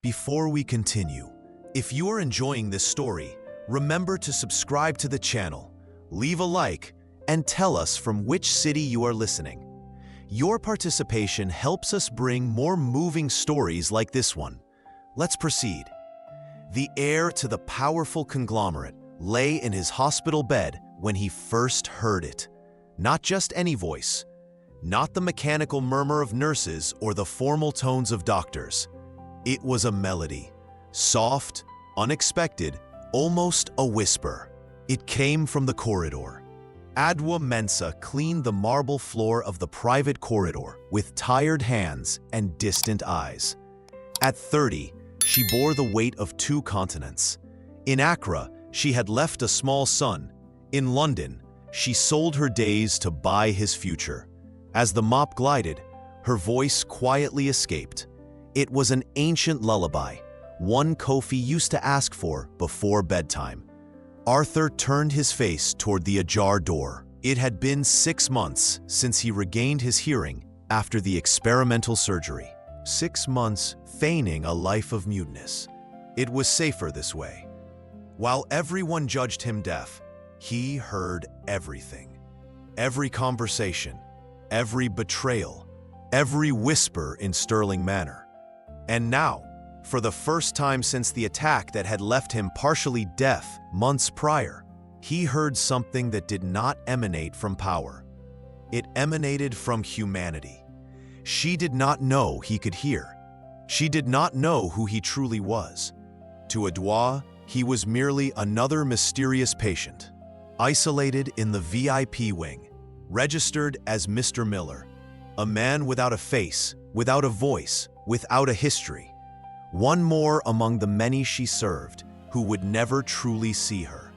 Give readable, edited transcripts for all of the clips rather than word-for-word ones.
Before we continue, if you are enjoying this story, remember to subscribe to the channel, leave a like, and tell us from which city you are listening. Your participation helps us bring more moving stories like this one. Let's proceed. The heir to the powerful conglomerate lay in his hospital bed when he first heard it. Not just any voice, not the mechanical murmur of nurses or the formal tones of doctors. It was a melody, soft, unexpected, almost a whisper. It came from the corridor. Adwa Mensa cleaned the marble floor of the private corridor with tired hands and distant eyes. At 30, she bore the weight of 2 continents. In Accra, she had left a small son. In London, she sold her days to buy his future. As the mop glided, her voice quietly escaped. It was an ancient lullaby, one Kofi used to ask for before bedtime. Arthur turned his face toward the ajar door. It had been 6 months since he regained his hearing after the experimental surgery. 6 months feigning a life of muteness. It was safer this way. While everyone judged him deaf, he heard everything. Every conversation, every betrayal, every whisper in Sterling Manor. And now, for the first time since the attack that had left him partially deaf months prior, he heard something that did not emanate from power. It emanated from humanity. She did not know he could hear. She did not know who he truly was. To Adwa, he was merely another mysterious patient, isolated in the VIP wing, registered as Mr. Miller, a man without a face, without a voice, without a history. One more among the many she served who would never truly see her.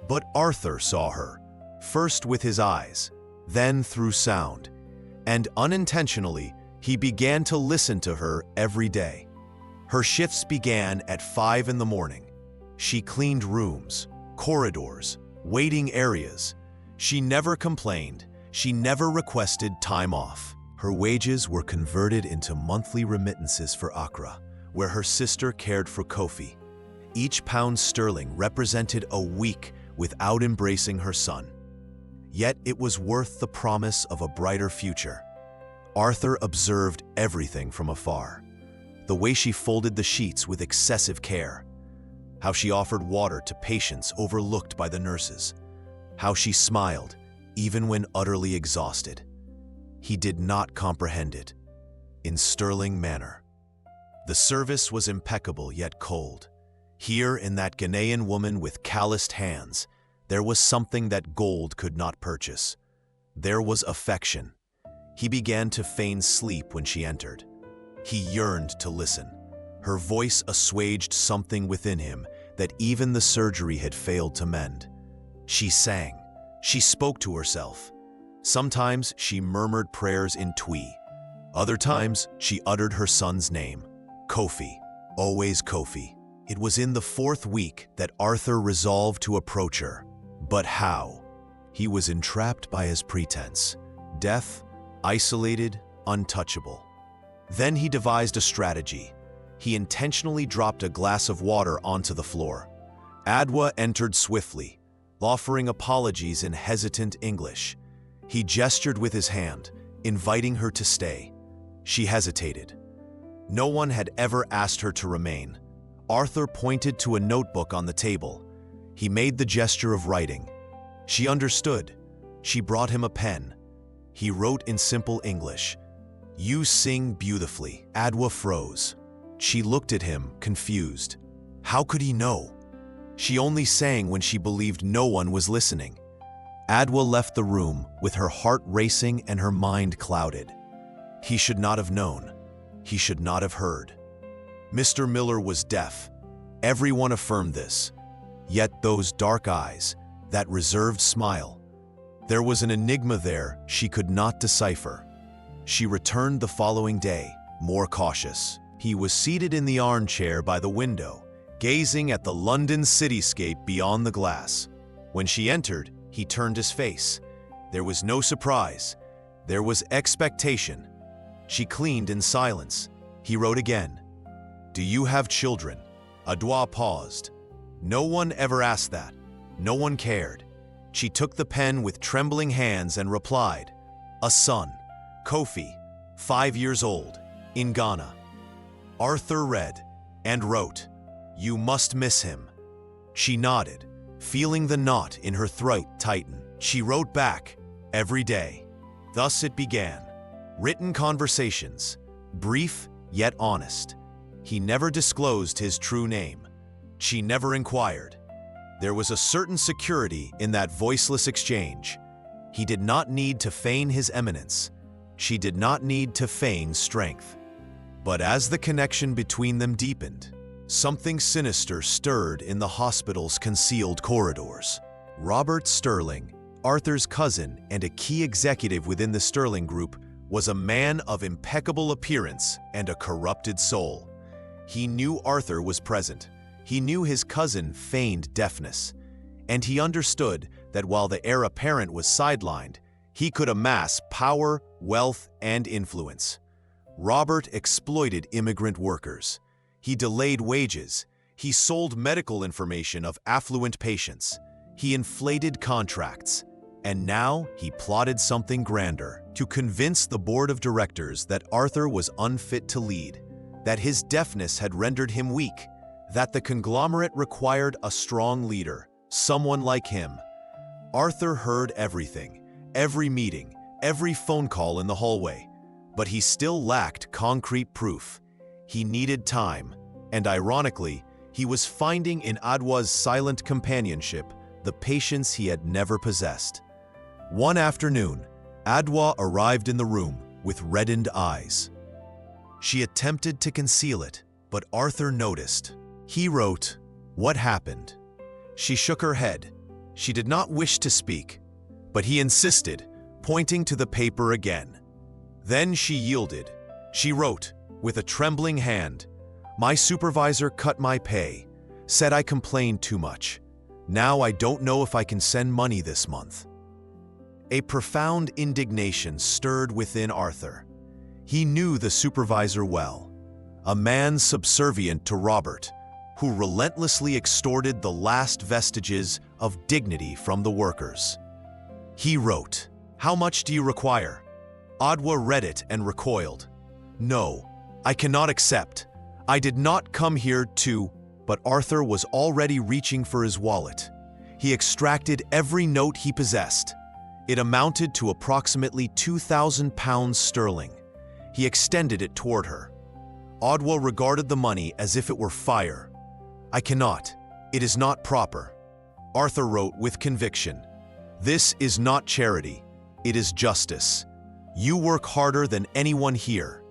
But Arthur saw her, first with his eyes, then through sound, and unintentionally, he began to listen to her every day. Her shifts began at 5 in the morning. She cleaned rooms, corridors, waiting areas. She never complained. She never requested time off. Her wages were converted into monthly remittances for Accra, where her sister cared for Kofi. Each pound sterling represented a week without embracing her son. Yet it was worth the promise of a brighter future. Arthur observed everything from afar. The way she folded the sheets with excessive care. How she offered water to patients overlooked by the nurses. How she smiled, even when utterly exhausted. He did not comprehend it. In Sterling Manor, the service was impeccable yet cold. Here, in that Ghanaian woman with calloused hands, there was something that gold could not purchase. There was affection. He began to feign sleep when she entered. He yearned to listen. Her voice assuaged something within him that even the surgery had failed to mend. She sang. She spoke to herself. Sometimes she murmured prayers in Twi. Other times she uttered her son's name, Kofi, always Kofi. It was in the 4th week that Arthur resolved to approach her. But how? He was entrapped by his pretense. Deaf, isolated, untouchable. Then he devised a strategy. He intentionally dropped a glass of water onto the floor. Adwa entered swiftly, offering apologies in hesitant English. He gestured with his hand, inviting her to stay. She hesitated. No one had ever asked her to remain. Arthur pointed to a notebook on the table. He made the gesture of writing. She understood. She brought him a pen. He wrote in simple English, "You sing beautifully." Adwa froze. She looked at him, confused. How could he know? She only sang when she believed no one was listening. Adwa left the room with her heart racing and her mind clouded. He should not have known. He should not have heard. Mr. Miller was deaf. Everyone affirmed this. Yet those dark eyes, that reserved smile, there was an enigma there she could not decipher. She returned the following day, more cautious. He was seated in the armchair by the window, gazing at the London cityscape beyond the glass. When she entered, he turned his face. There was no surprise. There was expectation. She cleaned in silence. He wrote again. "Do you have children?" Adwa paused. No one ever asked that. No one cared. She took the pen with trembling hands and replied, "A son, Kofi, 5 years old, in Ghana." Arthur read and wrote, "You must miss him." She nodded, feeling the knot in her throat tighten. She wrote back, "Every day." Thus it began. Written conversations, brief yet honest. He never disclosed his true name. She never inquired. There was a certain security in that voiceless exchange. He did not need to feign his eminence. She did not need to feign strength. But as the connection between them deepened, something sinister stirred in the hospital's concealed corridors. Robert Sterling, Arthur's cousin and a key executive within the Sterling Group, was a man of impeccable appearance and a corrupted soul. He knew Arthur was present. He knew his cousin feigned deafness. And he understood that while the heir apparent was sidelined, he could amass power, wealth, and influence. Robert exploited immigrant workers. He delayed wages. He sold medical information of affluent patients. He inflated contracts. And now he plotted something grander, to convince the board of directors that Arthur was unfit to lead, that his deafness had rendered him weak, that the conglomerate required a strong leader, someone like him. Arthur heard everything, every meeting, every phone call in the hallway, but he still lacked concrete proof. He needed time, and ironically, he was finding in Adwa's silent companionship the patience he had never possessed. One afternoon, Adwa arrived in the room with reddened eyes. She attempted to conceal it, but Arthur noticed. He wrote, "What happened?" She shook her head. She did not wish to speak, but he insisted, pointing to the paper again. Then she yielded. She wrote, with a trembling hand, "My supervisor cut my pay, said I complained too much. Now I don't know if I can send money this month." A profound indignation stirred within Arthur. He knew the supervisor well, a man subservient to Robert, who relentlessly extorted the last vestiges of dignity from the workers. He wrote, "How much do you require?" Adwa read it and recoiled. "No, I cannot accept. I did not come here to—" But Arthur was already reaching for his wallet. He extracted every note he possessed. It amounted to approximately 2,000 pounds sterling. He extended it toward her. Adwa regarded the money as if it were fire. "I cannot. It is not proper." Arthur wrote with conviction, "This is not charity. It is justice. You work harder than anyone here.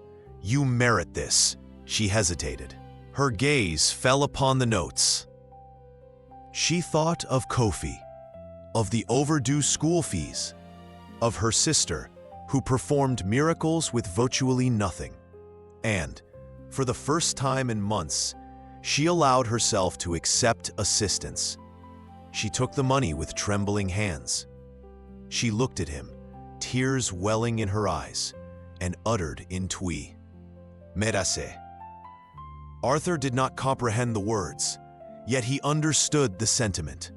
You merit this." She hesitated. Her gaze fell upon the notes. She thought of Kofi, of the overdue school fees, of her sister, who performed miracles with virtually nothing. And, for the first time in months, she allowed herself to accept assistance. She took the money with trembling hands. She looked at him, tears welling in her eyes, and uttered in Twi, "Merase." Arthur did not comprehend the words, yet he understood the sentiment.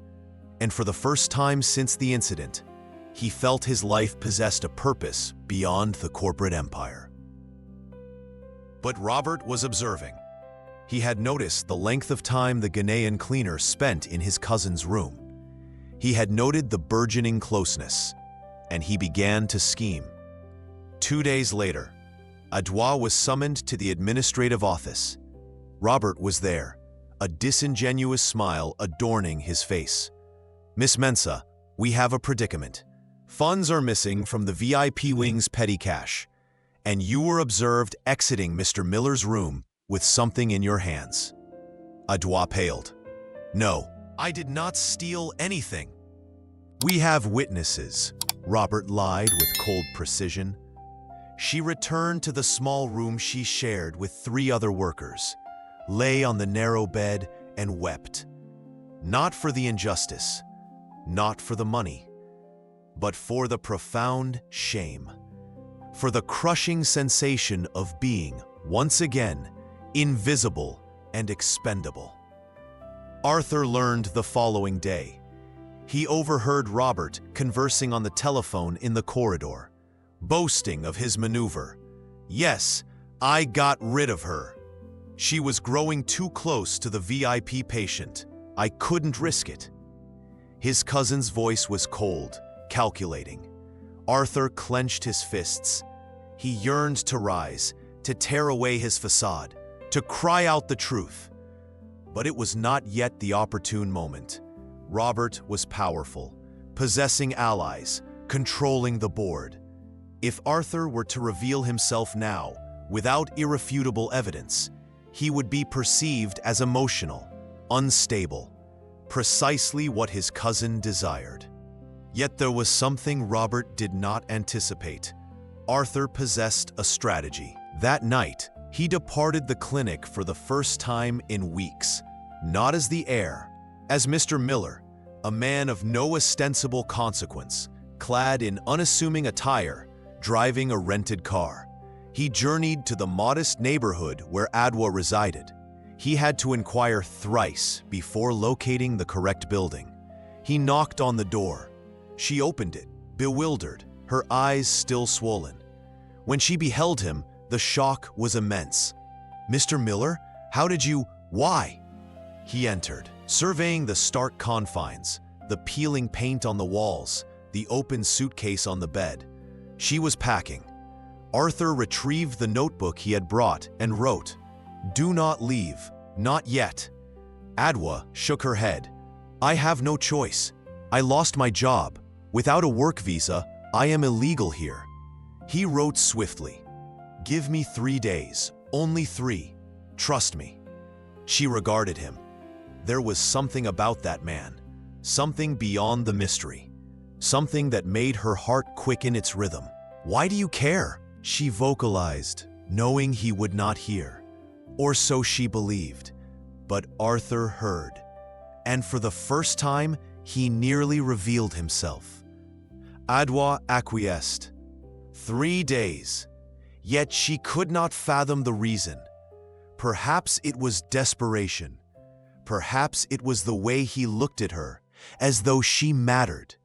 And for the first time since the incident, he felt his life possessed a purpose beyond the corporate empire. But Robert was observing. He had noticed the length of time the Ghanaian cleaner spent in his cousin's room. He had noted the burgeoning closeness, and he began to scheme. 2 days later, Adwa was summoned to the administrative office. Robert was there, a disingenuous smile adorning his face. "Miss Mensah, we have a predicament. Funds are missing from the VIP wing's petty cash, and you were observed exiting Mr. Miller's room with something in your hands." Adwa paled. "No, I did not steal anything." "We have witnesses," Robert lied with cold precision. She returned to the small room she shared with 3 other workers, lay on the narrow bed, and wept. Not for the injustice, not for the money, but for the profound shame, for the crushing sensation of being, once again, invisible and expendable. Arthur learned the following day. He overheard Robert conversing on the telephone in the corridor, boasting of his maneuver. "Yes, I got rid of her. She was growing too close to the VIP patient. I couldn't risk it." His cousin's voice was cold, calculating. Arthur clenched his fists. He yearned to rise, to tear away his facade, to cry out the truth. But it was not yet the opportune moment. Robert was powerful, possessing allies, controlling the board. If Arthur were to reveal himself now, without irrefutable evidence, he would be perceived as emotional, unstable, precisely what his cousin desired. Yet there was something Robert did not anticipate. Arthur possessed a strategy. That night, he departed the clinic for the first time in weeks, not as the heir, as Mr. Miller, a man of no ostensible consequence, clad in unassuming attire, driving a rented car. He journeyed to the modest neighborhood where Adwa resided. He had to inquire thrice before locating the correct building. He knocked on the door. She opened it, bewildered, her eyes still swollen. When she beheld him, the shock was immense. "Mr. Miller, how did you... why?" He entered, surveying the stark confines, the peeling paint on the walls, the open suitcase on the bed. She was packing. Arthur retrieved the notebook he had brought and wrote, "Do not leave, not yet." Adwa shook her head. "I have no choice. I lost my job. Without a work visa, I am illegal here." He wrote swiftly, "Give me 3 days, only 3. Trust me." She regarded him. There was something about that man, something beyond the mystery, something that made her heart quicken its rhythm. "Why do you care?" she vocalized, knowing he would not hear. Or so she believed. But Arthur heard, and for the first time, he nearly revealed himself. Adwa acquiesced. 3 days. Yet she could not fathom the reason. Perhaps it was desperation. Perhaps it was the way he looked at her, as though she mattered,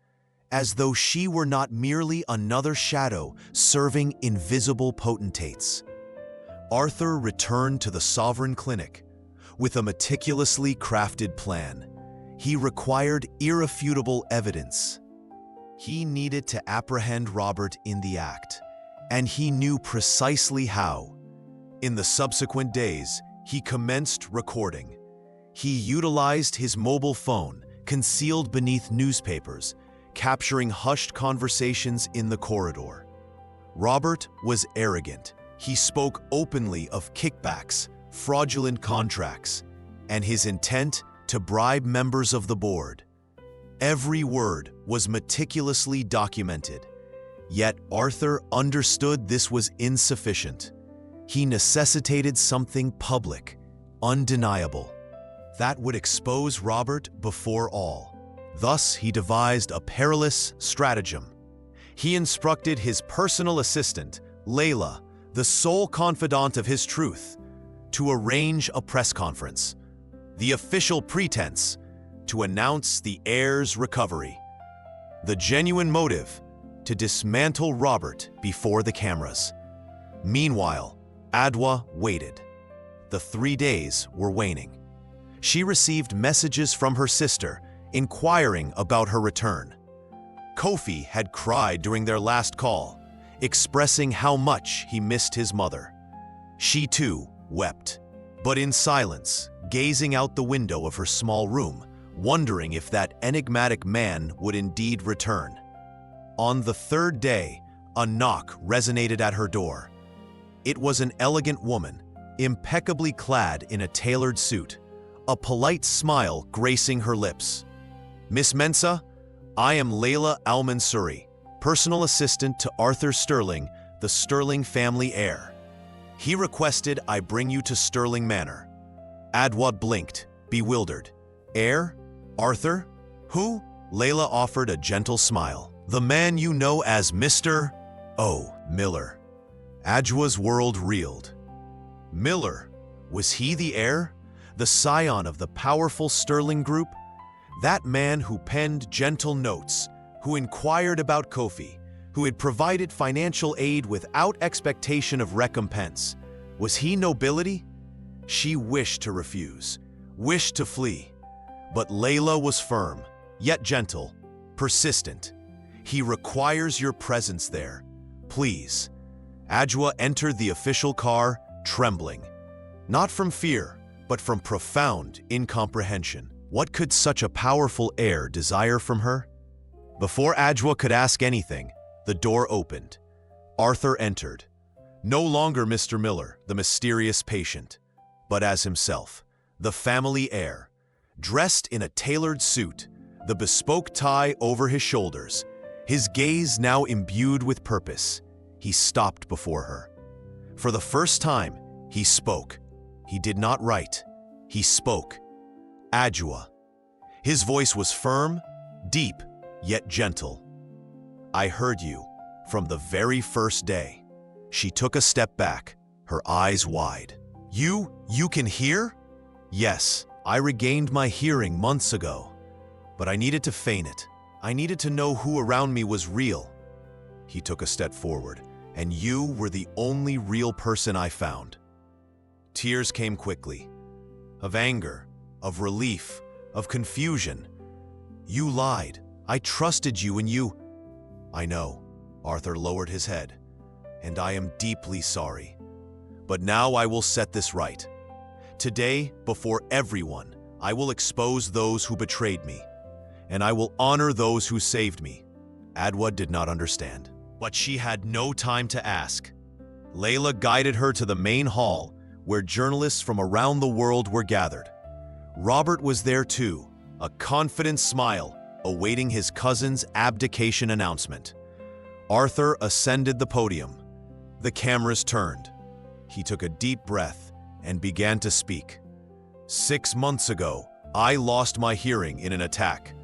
as though she were not merely another shadow serving invisible potentates. Arthur returned to the Sovereign Clinic with a meticulously crafted plan. He required irrefutable evidence. He needed to apprehend Robert in the act, and he knew precisely how. In the subsequent days, he commenced recording. He utilized his mobile phone, concealed beneath newspapers, capturing hushed conversations in the corridor. Robert was arrogant. He spoke openly of kickbacks, fraudulent contracts, and his intent to bribe members of the board. Every word was meticulously documented. Yet Arthur understood this was insufficient. He necessitated something public, undeniable, that would expose Robert before all. Thus, he devised a perilous stratagem. He instructed his personal assistant, Layla, the sole confidant of his truth, to arrange a press conference, the official pretense to announce the heir's recovery. The genuine motive, to dismantle Robert before the cameras. Meanwhile, Adwa waited. The 3 days were waning. She received messages from her sister, inquiring about her return. Kofi had cried during their last call, expressing how much he missed his mother. She too wept, but in silence, gazing out the window of her small room, wondering if that enigmatic man would indeed return. On the 3rd day, a knock resonated at her door. It was an elegant woman, impeccably clad in a tailored suit, a polite smile gracing her lips. "Miss Mensah, I am Layla Al-Mansuri, personal assistant to Arthur Sterling, the Sterling family heir. He requested I bring you to Sterling Manor." Adwa blinked, bewildered. "Heir? Arthur? Who?" Layla offered a gentle smile. "The man you know as Mr. Miller." Adwa's world reeled. "Miller? Was he the heir? The scion of the powerful Sterling Group? That man who penned gentle notes, who inquired about Kofi, who had provided financial aid without expectation of recompense. Was he nobility? She wished to refuse, wished to flee. But Layla was firm, yet gentle, persistent. He requires your presence there. Please. Adwa entered the official car, trembling. Not from fear, but from profound incomprehension. What could such a powerful heir desire from her? Before Adwa could ask anything, the door opened. Arthur entered. No longer Mr. Miller, the mysterious patient, but as himself, the family heir. Dressed in a tailored suit, the bespoke tie over his shoulders, his gaze now imbued with purpose, he stopped before her. For the first time, he spoke. He did not write. He spoke. Adwa. His voice was firm, deep, yet gentle. I heard you from the very first day. She took a step back, her eyes wide. You can hear? Yes, I regained my hearing months ago, but I needed to feign it. I needed to know who around me was real. He took a step forward, and you were the only real person I found. Tears came quickly, of anger, of relief, of confusion. You lied. I trusted you and you... I know. Arthur lowered his head. And I am deeply sorry. But now I will set this right. Today, before everyone, I will expose those who betrayed me, and I will honor those who saved me. Adwa did not understand, but she had no time to ask. Layla guided her to the main hall, where journalists from around the world were gathered. Robert was there too, a confident smile, awaiting his cousin's abdication announcement. Arthur ascended the podium. The cameras turned. He took a deep breath and began to speak. 6 months ago, I lost my hearing in an attack.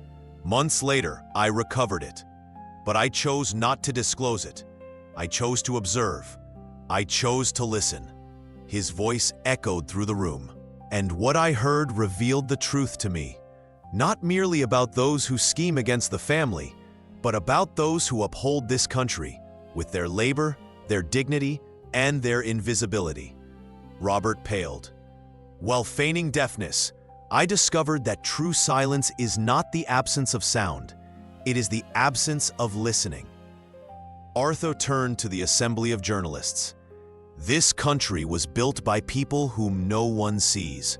Months later, I recovered it. But I chose not to disclose it. I chose to observe. I chose to listen. His voice echoed through the room. And what I heard revealed the truth to me. Not merely about those who scheme against the family, but about those who uphold this country with their labor, their dignity, and their invisibility. Robert paled. While feigning deafness, I discovered that true silence is not the absence of sound. It is the absence of listening. Arthur turned to the assembly of journalists. This country was built by people whom no one sees.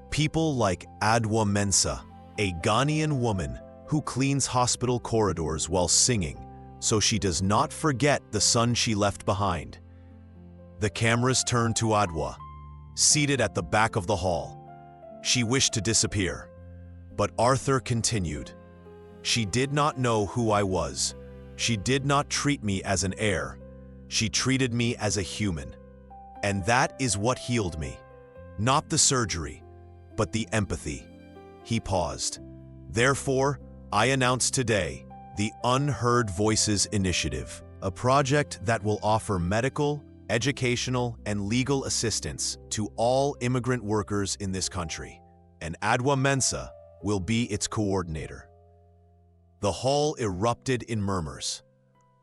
People like Adwa Mensah, a Ghanaian woman who cleans hospital corridors while singing, so she does not forget the son she left behind. The cameras turned to Adwa, seated at the back of the hall. She wished to disappear, but Arthur continued. She did not know who I was. She did not treat me as an heir. She treated me as a human. And that is what healed me. Not the surgery, but the empathy. He paused. Therefore, I announce today the Unheard Voices Initiative, a project that will offer medical, educational, and legal assistance to all immigrant workers in this country, and Adwa Mensah will be its coordinator. The hall erupted in murmurs.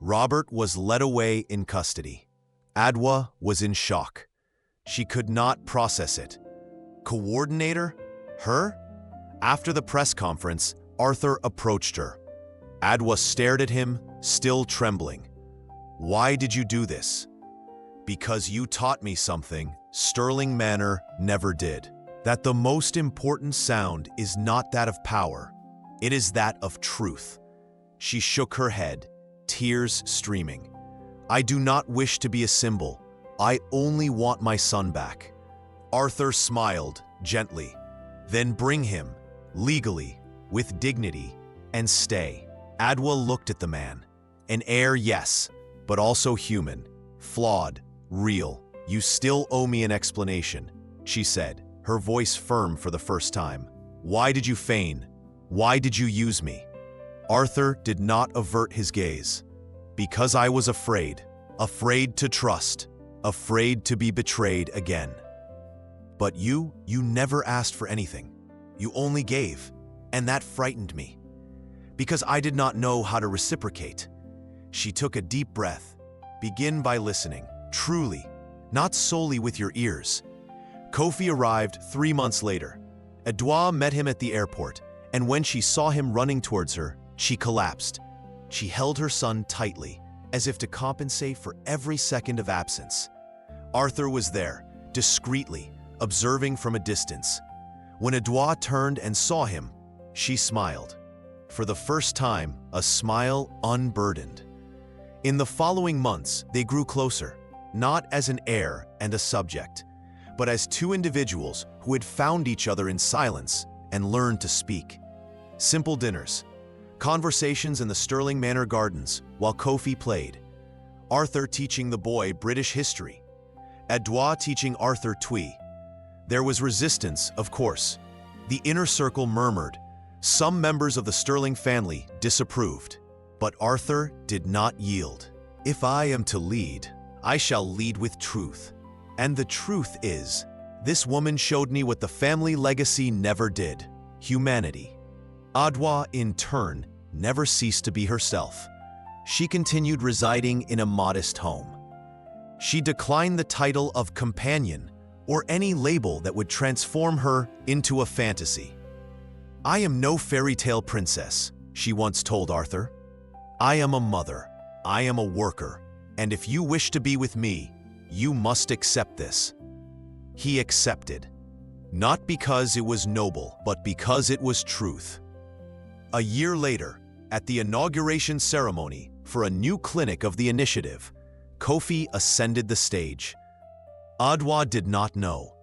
Robert was led away in custody. Adwa was in shock. She could not process it. Coordinator? Her? After the press conference, Arthur approached her. Adwa stared at him, still trembling. Why did you do this? Because you taught me something Sterling Manor never did. That the most important sound is not that of power. It is that of truth. She shook her head, tears streaming. I do not wish to be a symbol. I only want my son back. Arthur smiled gently. Then bring him, legally, with dignity, and stay. Adwa looked at the man. An heir, yes, but also human, flawed, real. You still owe me an explanation, she said, her voice firm for the first time. Why did you feign? Why did you use me? Arthur did not avert his gaze. Because I was afraid. Afraid to trust. Afraid to be betrayed again. But you never asked for anything. You only gave, and that frightened me, because I did not know how to reciprocate." She took a deep breath. "Begin by listening, truly, not solely with your ears." Kofi arrived 3 months later. Edouard met him at the airport, and when she saw him running towards her, she collapsed. She held her son tightly, as if to compensate for every second of absence. Arthur was there, discreetly, observing from a distance. When Edouard turned and saw him, she smiled. For the first time, a smile unburdened. In the following months, they grew closer, not as an heir and a subject, but as two individuals who had found each other in silence and learned to speak. Simple dinners, conversations in the Sterling Manor gardens while Kofi played. Arthur teaching the boy British history. Edouard teaching Arthur Twi. There was resistance, of course. The inner circle murmured. Some members of the Sterling family disapproved. But Arthur did not yield. "If I am to lead, I shall lead with truth. And the truth is, this woman showed me what the family legacy never did: humanity." Edouard, in turn, never ceased to be herself. She continued residing in a modest home. She declined the title of companion or any label that would transform her into a fantasy. "I am no fairy tale princess," she once told Arthur. "I am a mother, I am a worker, and if you wish to be with me, you must accept this." He accepted, not because it was noble, but because it was truth. A year later, at the inauguration ceremony for a new clinic of the initiative, Kofi ascended the stage. Edouard did not know.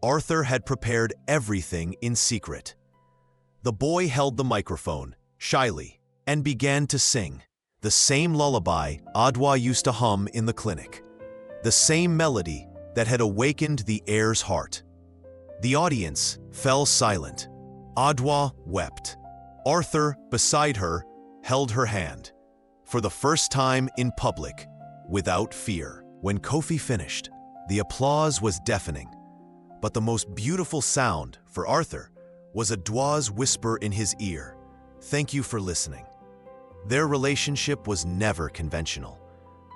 Arthur had prepared everything in secret. The boy held the microphone, shyly, and began to sing, the same lullaby Edouard used to hum in the clinic, the same melody that had awakened the heir's heart. The audience fell silent. Edouard wept. Arthur, beside her, held her hand, for the first time in public, without fear. When Kofi finished, the applause was deafening, but the most beautiful sound for Arthur was Edouard's whisper in his ear, "Thank you for listening." Their relationship was never conventional.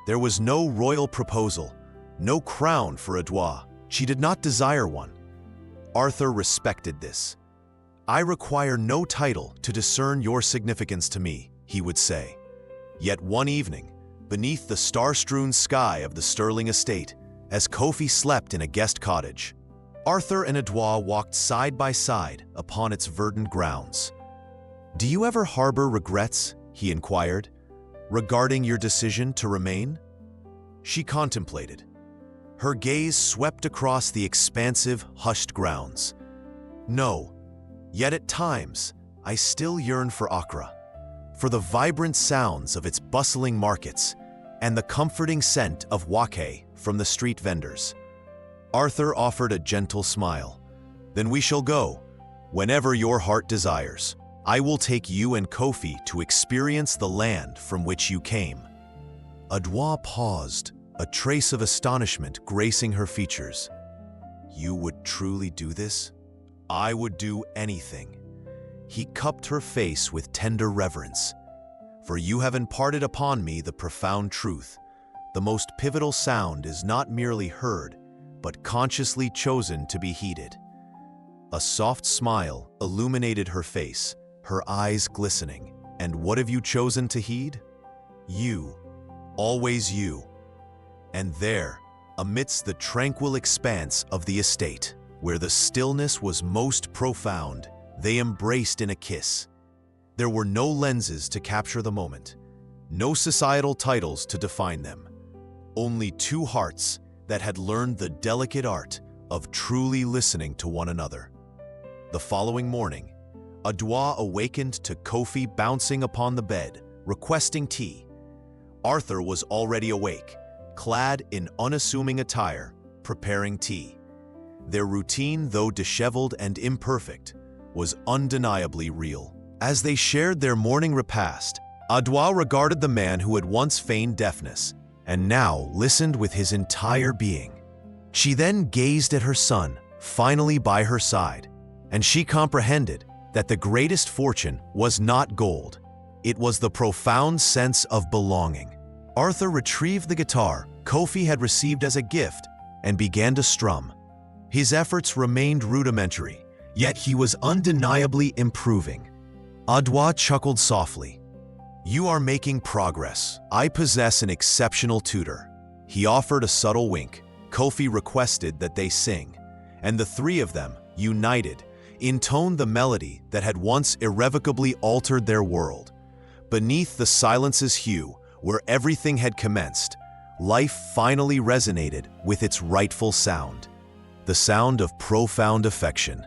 There was no royal proposal, no crown for Edouard. She did not desire one. Arthur respected this. "I require no title to discern your significance to me," he would say. Yet one evening, beneath the star-strewn sky of the Sterling estate, as Kofi slept in a guest cottage, Arthur and Edouard walked side by side upon its verdant grounds. "Do you ever harbor regrets?" he inquired, "regarding your decision to remain?" She contemplated. Her gaze swept across the expansive, hushed grounds. "No, yet at times I still yearn for Accra, for the vibrant sounds of its bustling markets and the comforting scent of wake from the street vendors." Arthur offered a gentle smile. "Then we shall go, whenever your heart desires. I will take you and Kofi to experience the land from which you came." Edouard paused, a trace of astonishment gracing her features. "You would truly do this?" "I would do anything." He cupped her face with tender reverence. "For you have imparted upon me the profound truth. The most pivotal sound is not merely heard, but consciously chosen to be heeded." A soft smile illuminated her face, her eyes glistening. "And what have you chosen to heed?" "You, always you." And there, amidst the tranquil expanse of the estate, where the stillness was most profound, they embraced in a kiss. There were no lenses to capture the moment, no societal titles to define them, only two hearts that had learned the delicate art of truly listening to one another. The following morning, Edouard awakened to Kofi bouncing upon the bed, requesting tea. Arthur was already awake, clad in unassuming attire, preparing tea. Their routine, though disheveled and imperfect, was undeniably real. As they shared their morning repast, Edouard regarded the man who had once feigned deafness and now listened with his entire being. She then gazed at her son, finally by her side, and she comprehended that the greatest fortune was not gold. It was the profound sense of belonging. Arthur retrieved the guitar Kofi had received as a gift and began to strum. His efforts remained rudimentary, yet he was undeniably improving. Adwa chuckled softly. "You are making progress. I possess an exceptional tutor." He offered a subtle wink. Kofi requested that they sing, and the three of them, united, intoned the melody that had once irrevocably altered their world. Beneath the silence's hue, where everything had commenced, life finally resonated with its rightful sound, the sound of profound affection.